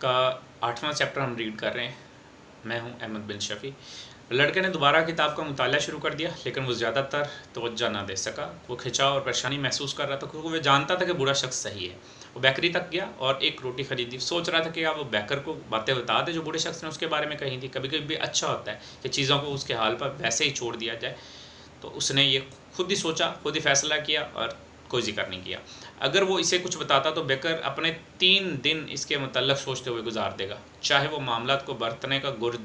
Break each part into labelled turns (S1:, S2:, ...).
S1: का 8वां चैप्टर हम रीड कर रहे हैं। मैं हूं अहमद बिन शफ़ी। लड़के ने दोबारा किताब का मुताला शुरू कर दिया, लेकिन वो ज़्यादातर तवज्जो ना दे सका। वो खिंचाव और परेशानी महसूस कर रहा था, क्योंकि वो जानता था कि बूढ़ा शख्स सही है। वो बेकरी तक गया और एक रोटी खरीदी। सोच रहा था कि आप वो बेकर को बातें बता दे जो बूढ़े शख्स ने उसके बारे में कही थी। कभी कभी अच्छा होता है कि चीज़ों को उसके हाल पर वैसे ही छोड़ दिया जाए। तो उसने ये खुद ही सोचा, खुद ही फैसला किया और कोई जिक्र नहीं किया। अगर वो इसे कुछ बताता तो बेकर अपने 3 दिन इसके मतलब सोचते हुए गुजार देगा, चाहे वो मामलात को बरतने का गुर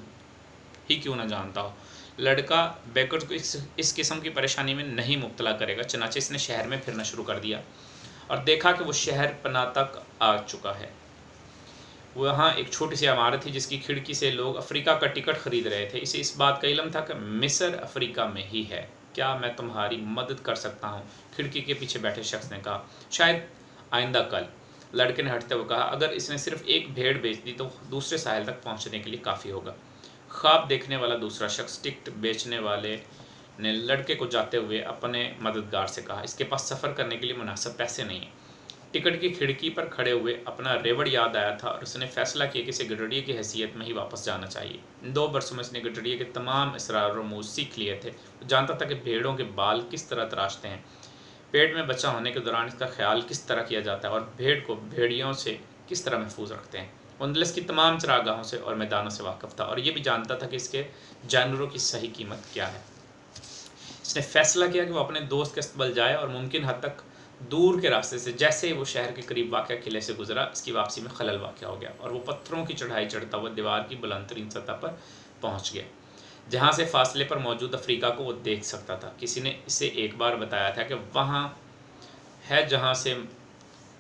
S1: ही क्यों ना जानता हो। लड़का बेकर को इस किस्म की परेशानी में नहीं मुब्तला करेगा। चनाचे इसने शहर में फिरना शुरू कर दिया और देखा कि वो शहर पना तक आ चुका है। वहाँ एक छोटी सी इमारत थी जिसकी खिड़की से लोग अफ्रीका का टिकट खरीद रहे थे। इसे इस बात का इल्म था कि मिस्र अफ्रीका में ही है। क्या मैं तुम्हारी मदद कर सकता हूँ? खिड़की के पीछे बैठे शख्स ने कहा। शायद आइंदा कल, लड़के ने हटते हुए कहा। अगर इसने सिर्फ एक भेड़ बेच दी तो दूसरे साहिल तक पहुँचने के लिए काफ़ी होगा। ख्वाब देखने वाला दूसरा शख्स टिकट बेचने वाले ने लड़के को जाते हुए अपने मददगार से कहा, इसके पास सफ़र करने के लिए मुनासिब पैसे नहीं हैं। टिकट की खिड़की पर खड़े हुए अपना रेवड़ याद आया था और उसने फैसला किया कि इसे गडरिये की हैसियत में ही वापस जाना चाहिए। इन 2 बरसों में इसने गडरिये के तमाम इसरार रमूज सीख लिए थे। वो जानता था कि भेड़ों के बाल किस तरह तराशते हैं, पेट में बच्चा होने के दौरान इसका ख्याल किस तरह किया जाता है और भेड़ को भेड़ियों से किस तरह महफूज रखते हैं। अंदलस की तमाम चरागाहों से और मैदानों से वाकिफ़ था और ये भी जानता था कि इसके जानवरों की सही कीमत क्या है। इसने फैसला किया कि वो अपने दोस्त के अस्तबल जाए और मुमकिन हद तक दूर के रास्ते से। जैसे ही वो शहर के करीब वाक़या किले से गुजरा, इसकी वापसी में खलल वाक़या हो गया और वो पत्थरों की चढ़ाई चढ़ता हुआ दीवार की बुलंद तरीन सतह पर पहुंच गया, जहां से फासले पर मौजूद अफ्रीका को वो देख सकता था। किसी ने इसे एक बार बताया था कि वहाँ है जहाँ से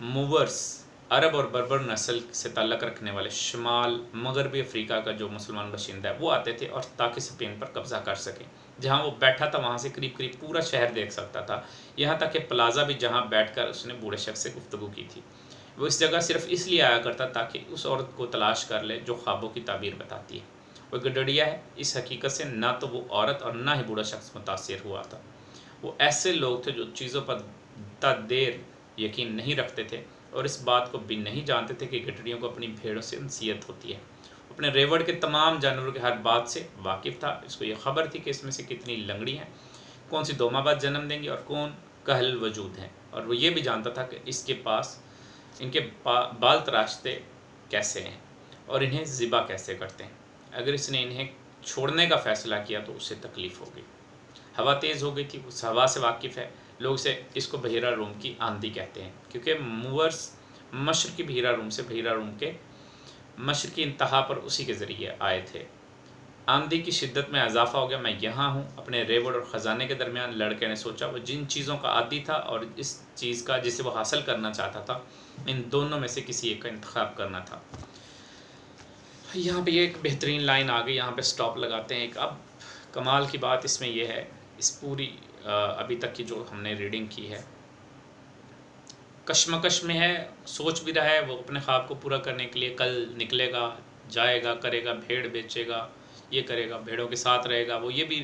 S1: मूवर्स, अरब और बर्बर नस्ल से ताल्लुक़ रखने वाले शुमाल मगरबी अफ्रीका का जो मुसलमान बशिंदा है वो आते थे, और ताकि स्पेन पर कब्ज़ा कर सकें। जहाँ वो बैठा था वहाँ से करीब करीब पूरा शहर देख सकता था, यहाँ तक कि प्लाजा भी, जहाँ बैठकर उसने बूढ़े शख्स से गुफ्तगू की थी। वो इस जगह सिर्फ इसलिए आया करता ताकि उस औरत को तलाश कर ले जो ख्वाबों की ताबीर बताती है। वो गडरिया है। इस हकीकत से ना तो वो औरत और ना ही बूढ़ा शख्स मुतासिर हुआ था। वो ऐसे लोग थे जो चीज़ों पर देर यकीन नहीं रखते थे और इस बात को भी नहीं जानते थे कि गडरियों को अपनी भेड़ों से नसीहत होती है। अपने रेवड़ के तमाम जानवरों के हर बात से वाकिफ़ था। इसको ये खबर थी कि इसमें से कितनी लंगड़ी हैं, कौन सी 2 माह बाद जन्म देंगी और कौन कहल वजूद हैं। और वो ये भी जानता था कि इसके पास इनके बाल तराशते कैसे हैं और इन्हें ज़िबा कैसे करते हैं। अगर इसने इन्हें छोड़ने का फ़ैसला किया तो उससे तकलीफ़ होगी। हवा तेज़ हो गई थी, उस हवा से वाकिफ़ है। लोग इसको बहिरा रूम की आंधी कहते हैं, क्योंकि मूवर्स मशरक़ी बहिरा रूम से बहिरा रूम के मशरक़ी इंतहा पर उसी के ज़रिए आए थे। आंधी की शिद्दत में इजाफा हो गया। मैं यहाँ हूँ अपने रेवड़ और ख़जाने के दरमियान, लड़के ने सोचा। वो जिन चीज़ों का आदी था और इस चीज़ का जिसे वो हासिल करना चाहता था, इन दोनों में से किसी एक का इंतखाब करना था। यहाँ पे एक बेहतरीन लाइन आ गई, यहाँ पे स्टॉप लगाते हैं। एक अब कमाल की बात इसमें यह है, इस पूरी अभी तक की जो हमने रीडिंग की है, कश्मकश में है, सोच भी रहा है वो अपने ख्वाब को पूरा करने के लिए कल निकलेगा, जाएगा, करेगा, भेड़ बेचेगा, ये करेगा, भेड़ों के साथ रहेगा। वो ये भी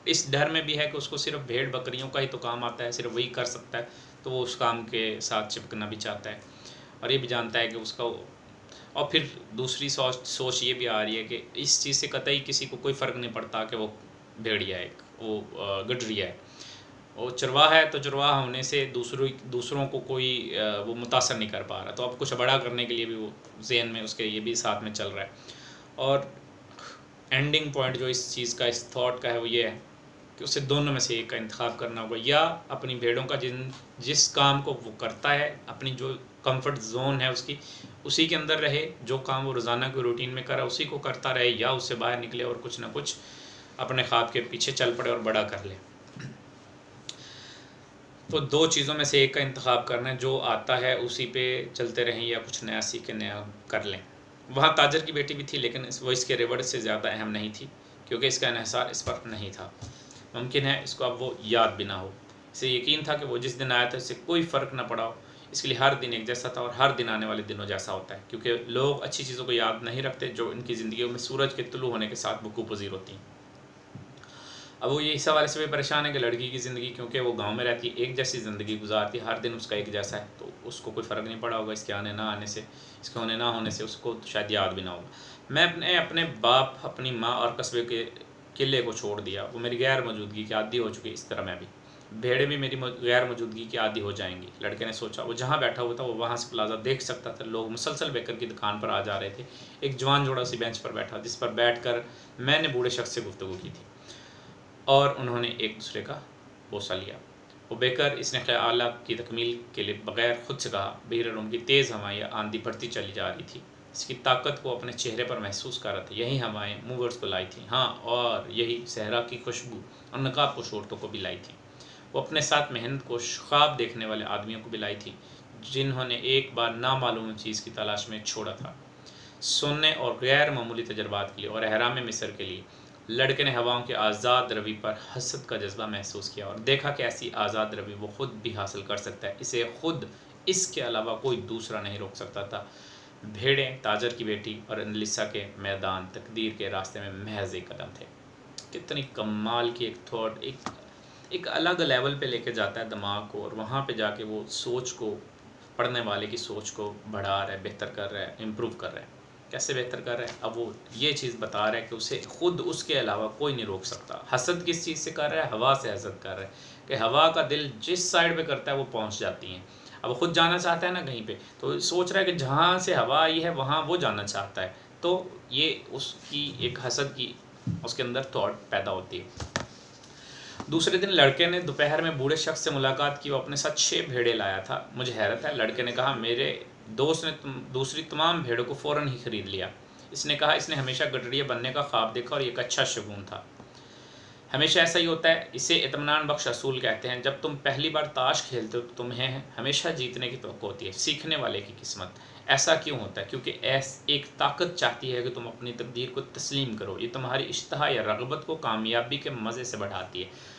S1: इस डर में भी है कि उसको सिर्फ भेड़ बकरियों का ही तो काम आता है, सिर्फ वही कर सकता है, तो वो उस काम के साथ चिपकना भी चाहता है। और ये भी जानता है कि उसका, और फिर दूसरी सोच ये भी आ रही है कि इस चीज़ से कतई किसी को कोई फ़र्क नहीं पड़ता कि वो भेड़िया है, वो गडरिया है, वो चरवाहा है, तो चरवाहा होने से दूसरों को कोई वो मुतासर नहीं कर पा रहा। तो अब कुछ बड़ा करने के लिए भी वो ज़हन में उसके ये भी साथ में चल रहा है। और एंडिंग पॉइंट जो इस चीज़ का, इस थॉट का है, वो ये है कि उसे दोनों में से एक का इंतखाब करना होगा। या अपनी भेड़ों का जिस काम को वो करता है, अपनी जो कंफर्ट जोन है उसकी, उसी के अंदर रहे, जो काम वो रोज़ाना की रूटीन में करा उसी को करता रहे, या उससे बाहर निकले और कुछ ना कुछ अपने ख्वाब के पीछे चल पड़े और बड़ा कर ले। तो 2 चीज़ों में से एक का इंतखाब करना है, जो आता है उसी पे चलते रहें या कुछ नया सीख के नया कर लें। वहाँ ताजर की बेटी भी थी, लेकिन वो इसके रेवड़ से ज़्यादा अहम नहीं थी, क्योंकि इसका इन्हिसार इस पर नहीं था। मुमकिन है इसको अब वो याद भी ना हो। इसे यकीन था कि वो जिस दिन आया था इससे कोई फ़र्क ना पड़ा हो। इसके लिए हर दिन एक जैसा था और हर दिन आने वाले दिनों जैसा होता है, क्योंकि लोग अच्छी चीज़ों को याद नहीं रखते जो इनकी ज़िंदगियों में सूरज के तुलू होने के साथ वकूफ़ पज़ीर होती हैं। अब वो ये इस हवाले से भी परेशान है कि लड़की की ज़िंदगी, क्योंकि वो गांव में रहती है, एक जैसी ज़िंदगी गुजारती है, हर दिन उसका एक जैसा है, तो उसको कोई फ़र्क नहीं पड़ा होगा इसके आने ना आने से, इसके होने ना होने से, उसको तो शायद याद भी ना होगा। मैं अपने अपने बाप, अपनी माँ और कस्बे के किले को छोड़ दिया, वो मेरी गैर मौजूदगी की आदी हो चुकी, इस तरह मैं भी, भेड़ें भी मेरी गैर मौजूदगी की आदी हो जाएंगी। लड़के ने सोचा। वो जहाँ बैठा हुआ था वो वहाँ से प्लाजा देख सकता था, लोग मुसलसल बेकर की दुकान पर आ जा रहे थे। एक जवान जोड़ा सी बेंच पर बैठा, जिस पर बैठकर मैंने बूढ़े शख्स से गुफ्तगू की थी और उन्होंने एक दूसरे का बोसा लिया। वो बेकर इसने ख्याल की तकमील के लिए बगैर खुद से कहा, बहर रूम की तेज़ हवाएं आंधी बढ़ती चली जा रही थी, इसकी ताकत को अपने चेहरे पर महसूस कर रहा था। यही हवाएं मूवर्स को लाई थी, हाँ, और यही सहरा की खुशबू और नकाबपोश औरतों को भी लाई थी। वो अपने साथ मेहनत को ख्वाब देखने वाले आदमियों को भी लाई थी, जिन्होंने एक बार नामालूम चीज़ की तलाश में छोड़ा था, सुनने और गैर मामूली तजर्बात के लिए और अहराम मिस्र के लिए। लड़के ने हवाओं के आज़ाद रवि पर हसद का जज्बा महसूस किया और देखा कि ऐसी आज़ाद रवि वो खुद भी हासिल कर सकता है, इसे खुद इसके अलावा कोई दूसरा नहीं रोक सकता था। भेड़ें, ताजर की बेटी और अनलिसा के मैदान तकदीर के रास्ते में महज एक कदम थे। कितनी कमाल की एक थॉट, एक अलग लेवल पे लेके जाता है दिमाग को, और वहाँ पे जाके वो सोच को, पढ़ने वाले की सोच को बढ़ा रहा है, बेहतर कर रहा है, इम्प्रूव कर रहा है। कैसे बेहतर कर रहा है? अब वो ये चीज़ बता रहा है कि उसे खुद उसके अलावा कोई नहीं रोक सकता। हसद किस चीज़ से कर रहा है? हवा से हसद कर रहा है कि हवा का दिल जिस साइड पे करता है वो पहुँच जाती हैं। अब खुद जाना चाहता है ना कहीं पे, तो सोच रहा है कि जहाँ से हवा आई है वहाँ वो जाना चाहता है, तो ये उसकी एक हसद की उसके अंदर थॉट पैदा होती है। दूसरे दिन लड़के ने दोपहर में बूढ़े शख्स से मुलाकात की। वो अपने साथ 6 भेड़ें लाया था। मुझे हैरत है, लड़के ने कहा, मेरे दोस्त ने दूसरी तमाम भेड़ों को फ़ौरन ही खरीद लिया। इसने कहा इसने हमेशा गडरिया बनने का ख्वाब देखा और ये एक अच्छा शगुन था। हमेशा ऐसा ही होता है, इसे इत्मीनान बख्श असूल कहते हैं। जब तुम पहली बार ताश खेलते हो तो तुम्हें हमेशा जीतने की तवक्को होती है, सीखने वाले की किस्मत। ऐसा क्यों होता है? क्योंकि एक ताकत चाहती है कि तुम अपनी तकदीर को तस्लीम करो। ये तुम्हारी इश्तहा या रग़बत को कामयाबी के मज़े से बढ़ाती है।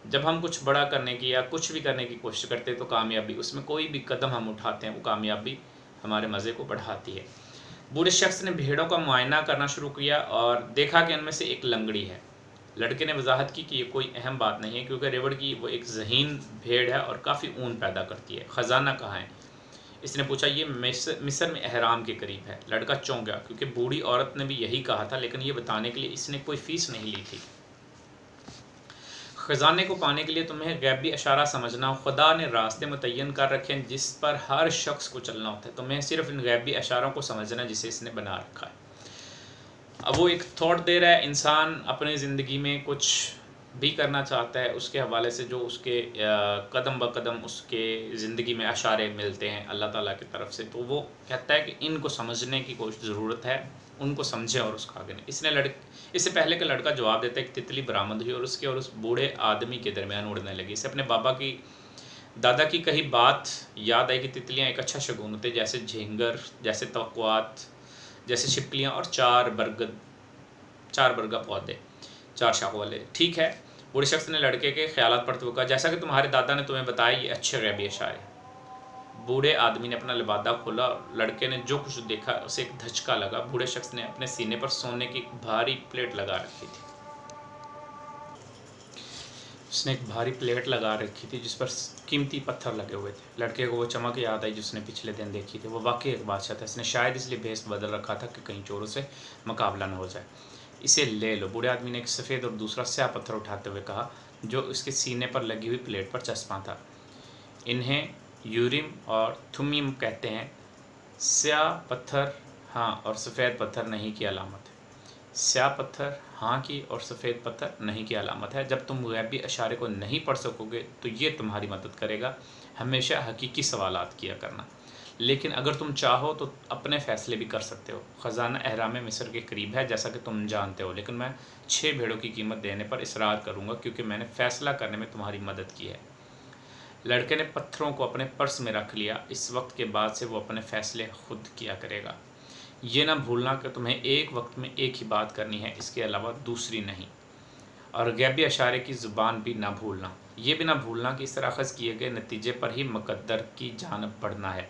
S1: जब हम कुछ बड़ा करने की या कुछ भी करने की कोशिश करते हैं तो कामयाबी, उसमें कोई भी कदम हम उठाते हैं वो कामयाबी हमारे मज़े को बढ़ाती है। बूढ़े शख्स ने भेड़ों का मुआयना करना शुरू किया और देखा कि उनमें से एक लंगड़ी है। लड़के ने वजाहत की कि ये कोई अहम बात नहीं है, क्योंकि रेवड़ की वो एक ज़हीन भेड़ है और काफ़ी ऊन पैदा करती है। ख़जाना कहाँ है? इसने पूछा। ये मिस्र में अहराम के करीब है। लड़का चौंक गया, क्योंकि बूढ़ी औरत ने भी यही कहा था, लेकिन ये बताने के लिए इसने कोई फ़ीस नहीं ली थी। ख़जाने को पाने के लिए तुम्हें गैबी इशारा समझना। खुदा ने रास्ते मुतय्यन कर रखे हैं जिस पर हर शख्स को चलना होता है। तुम्हें सिर्फ इन गैबी इशारों को समझना जिसे इसने बना रखा है। अब वो एक थॉट दे रहा है, इंसान अपनी ज़िंदगी में कुछ भी करना चाहता है, उसके हवाले से जो उसके कदम ब कदम उसके ज़िंदगी में इशारे मिलते हैं अल्लाह ताला की तरफ से, तो वो कहता है कि इनको समझने की कोई ज़रूरत है, उनको समझे और उसका आगे नहीं। इससे पहले का लड़का जवाब देता है कि तितली बरामद हुई और उसके और उस बूढ़े आदमी के दरमियान उड़ने लगी। इसे अपने दादा की कही बात याद आई कि तितलियाँ एक अच्छा शगुन होते, जैसे झींगर, जैसे तवक्कुआत, जैसे छिपकलियाँ और चार बरगा पौधे, 4 शाखों वाले। ठीक है, बूढ़े शख्स ने लड़के के ख्यालात पढ़ते हुए कहा, जैसा कि तुम्हारे दादा ने तुम्हें बताया, ये अच्छे गैबी इशारे। बूढ़े आदमी ने अपना लिबादा खोला और लड़के ने जो कुछ देखा उसे एक धचका लगा। बूढ़े शख्स ने अपने सीने पर सोने की भारी प्लेट लगा रखी थी। उसने एक भारी प्लेट लगा रखी थी जिस पर कीमती पत्थर लगे हुए थे। लड़के को वो चमक याद आई जिसने पिछले दिन देखी थी। वो वाकई एक बादशाह था। इसने शायद इसलिए भेस बदल रखा था कि कहीं चोरों से मुकाबला न हो जाए। इसे ले लो। बूढ़े आदमी ने एक सफ़ेद और दूसरा स्याह पत्थर उठाते हुए कहा, जो उसके सीने पर लगी हुई प्लेट पर चस्पा था। इन्हें यूरिम और थुमिम कहते हैं। स्याह पत्थर हाँ और सफ़ेद पत्थर नहीं की अलामत है। स्याह पत्थर हाँ की और सफ़ेद पत्थर नहीं की अलामत है। जब तुम गैबी इशारे को नहीं पढ़ सकोगे तो ये तुम्हारी मदद करेगा। हमेशा हकीकी सवालात किया करना, लेकिन अगर तुम चाहो तो अपने फ़ैसले भी कर सकते हो। ख़जाना अहराम मिस्र के करीब है जैसा कि तुम जानते हो, लेकिन मैं 6 भेड़ों की कीमत देने पर इसरार करूँगा क्योंकि मैंने फ़ैसला करने में तुम्हारी मदद की है। लड़के ने पत्थरों को अपने पर्स में रख लिया। इस वक्त के बाद से वो अपने फ़ैसले खुद किया करेगा। ये ना भूलना कि तुम्हें एक वक्त में एक ही बात करनी है, इसके अलावा दूसरी नहीं। और गैबी इशारे की ज़ुबान भी ना भूलना। ये भी ना भूलना कि इस तरह अख़ज़ किए गए नतीजे पर ही मुक़द्दर की जानब बढ़ना है,